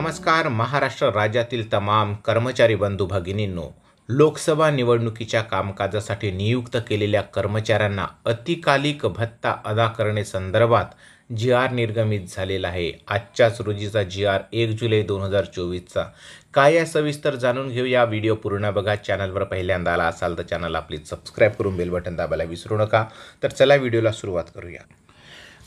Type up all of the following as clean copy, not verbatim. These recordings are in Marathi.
नमस्कार महाराष्ट्र राज्यातील तमाम कर्मचारी बंधू भगिनींनो, लोकसभा निवडणुकीच्या कामकाजासाठी नियुक्त केलेल्या कर्मचाऱ्यांना अतिकालिक भत्ता अदा करणे संदर्भात जी.आर. निर्गमित झालेला आहे। आजच्याच रोजीचा जी.आर. 1 जुलै 2024चा काय आहे सविस्तर जाणून घेऊ। या व्हिडिओ पूर्ण बघा। चॅनलवर पहिल्यांदा आला असाल तर चॅनलला प्लीज सबस्क्राइब करून बेल बटन दाबायला विसरू नका। तर चला व्हिडिओला सुरुवात करूया।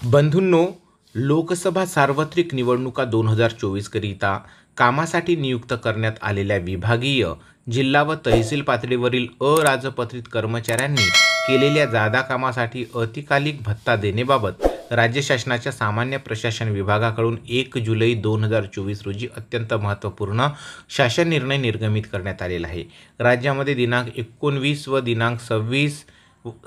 बंधूंनो, लोकसभा सार्वत्रिक निवडणुका 2024 करिता कामासाठी नियुक्त करण्यात आलेल्या विभागीय, जिल्हा व तहसील पातळीवरील अराजपत्रित कर्मचाऱ्यांनी केलेल्या जादा कामासाठी अतिकालिक भत्ता देण्याबाबत राज्य शासनाच्या सामान्य प्रशासन विभागाकडून 1 जुलै 2024 रोजी अत्यंत महत्त्वपूर्ण शासन निर्णय निर्गमित करण्यात आलेला आहे। राज्यामध्ये दिनांक 19 व दिनांक 26,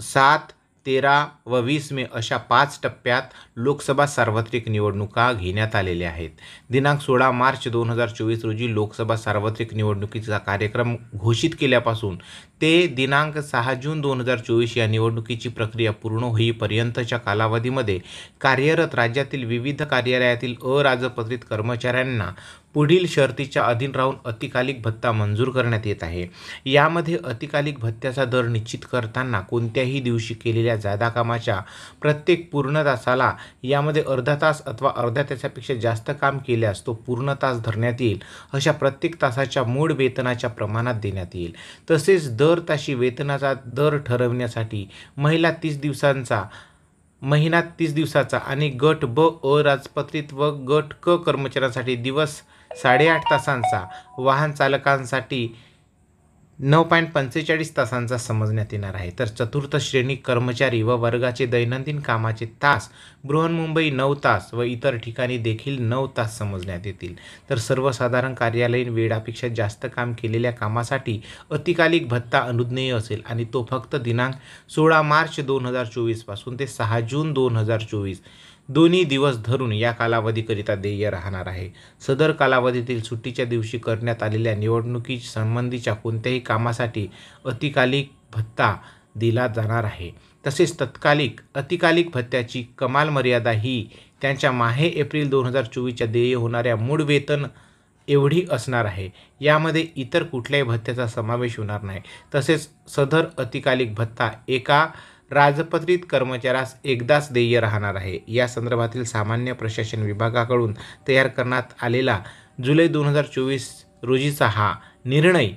7, 13 व 20 मे अशा 5 टप्प्यात लोकसभा सार्वत्रिक निवडणुका घेण्यात आलेल्या आहेत। दिनांक 16 मार्च 2024 रोजी लोकसभा सार्वत्रिक निवडणुकीचा कार्यक्रम घोषित केल्यापासून ते दिनांक 6 जून 2024 या निवडणुकीची प्रक्रिया पूर्ण होईपर्यंतच्या कालावधीमध्ये कार्यरत राज्यातील विविध कार्यालयातील अराजपत्रित कर्मचाऱ्यांना पुढील शर्तीच्या अधीन राहून अतिकालिक भत्ता मंजूर करण्यात येत आहे। यामध्ये अतिकालिक भत्त्याचा दर निश्चित करताना कोणत्याही दिवशी केलेल्या जादा कामाच्या प्रत्येक पूर्ण तासाला यामध्ये अर्धा तास अथवा अर्ध्या तासापेक्षा जास्त काम केल्यास तो पूर्ण तास धरण्यात येईल। अशा प्रत्येक तासाच्या मूळ वेतनाच्या प्रमाणात देण्यात येईल। तसेच दर ताशी वेतनाचा दर ठरविण्यासाठी महिना 30 दिवसाचा आणि गट ब अराजपत्रित व गट क कर्मचाऱ्यांसाठी दिवस 8.5 तासांचा, वाहन चालकांसाठी 9.45 तासांचा समजण्यात येणार आहे। तर चतुर्थ श्रेणी कर्मचारी व वर्गाचे दैनंदिन कामाचे तास बृहन्मुंबई 9 तास व इतर ठिकाणी देखील 9 तास समजण्यात येतील। तर सर्वसाधारण कार्यालयीन वेळापेक्षा जास्त काम केलेल्या कामासाठी अतिकालिक भत्ता अनुज्ञेय असेल आणि तो फक्त दिनांक 16 मार्च 2024 पासून ते 6 जून 2024 दोन्ही दिवस धरून या कालावधीकरिता देय राहणार आहे। सदर कालावधीतील सुट्टीच्या दिवशी करण्यात आलेल्या निवडणुकी संबंधीच्या कोणत्याही कामासाठी अतिकालिक भत्ता दिला जाणार आहे। तसेच अतिकालिक भत्त्याची कमाल मर्यादा ही त्यांच्या माहे एप्रिल 2024च्या देय होणाऱ्या मूळ वेतन एवढी असणार आहे। यामध्ये इतर कुठल्याही भत्त्याचा समावेश होणार नाही। तसेच सदर अतिकालिक भत्ता एका राजपत्रित कर्मचाऱ्यास एकदाच देय राहणार आहे। या संदर्भातील सामान्य प्रशासन विभागाकडून तयार करण्यात आलेला जुलै 2024 रोजीचा हा निर्णय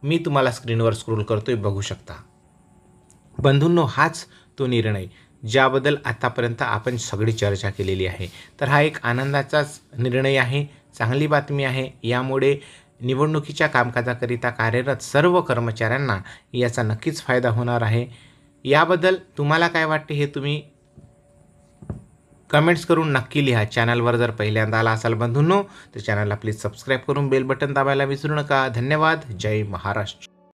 मी तुम्हाला स्क्रीनवर स्क्रोल करतोय, बघू शकता। बंधूंनो, हाच तो निर्णय ज्याबद्दल आतापर्यंत आपण सगळी चर्चा केलेली आहे। तर हा एक आनंदाचाच निर्णय आहे, चांगली बातमी आहे। यामुळे निवडणुकीच्या कामकाजाकरिता कार्यरत सर्व कर्मचाऱ्यांना याचा नक्कीच फायदा होणार आहे। याबद्दल तुम्हाला काय वाटते हे तुम्ही कमेंट्स करून नक्की लिहा। चॅनलवर जर पहिल्यांदा आला असाल बंधूंनो तर चॅनलला प्लीज सबस्क्राइब करून बेल बटन दाबायला विसरू नका। धन्यवाद। जय महाराष्ट्र।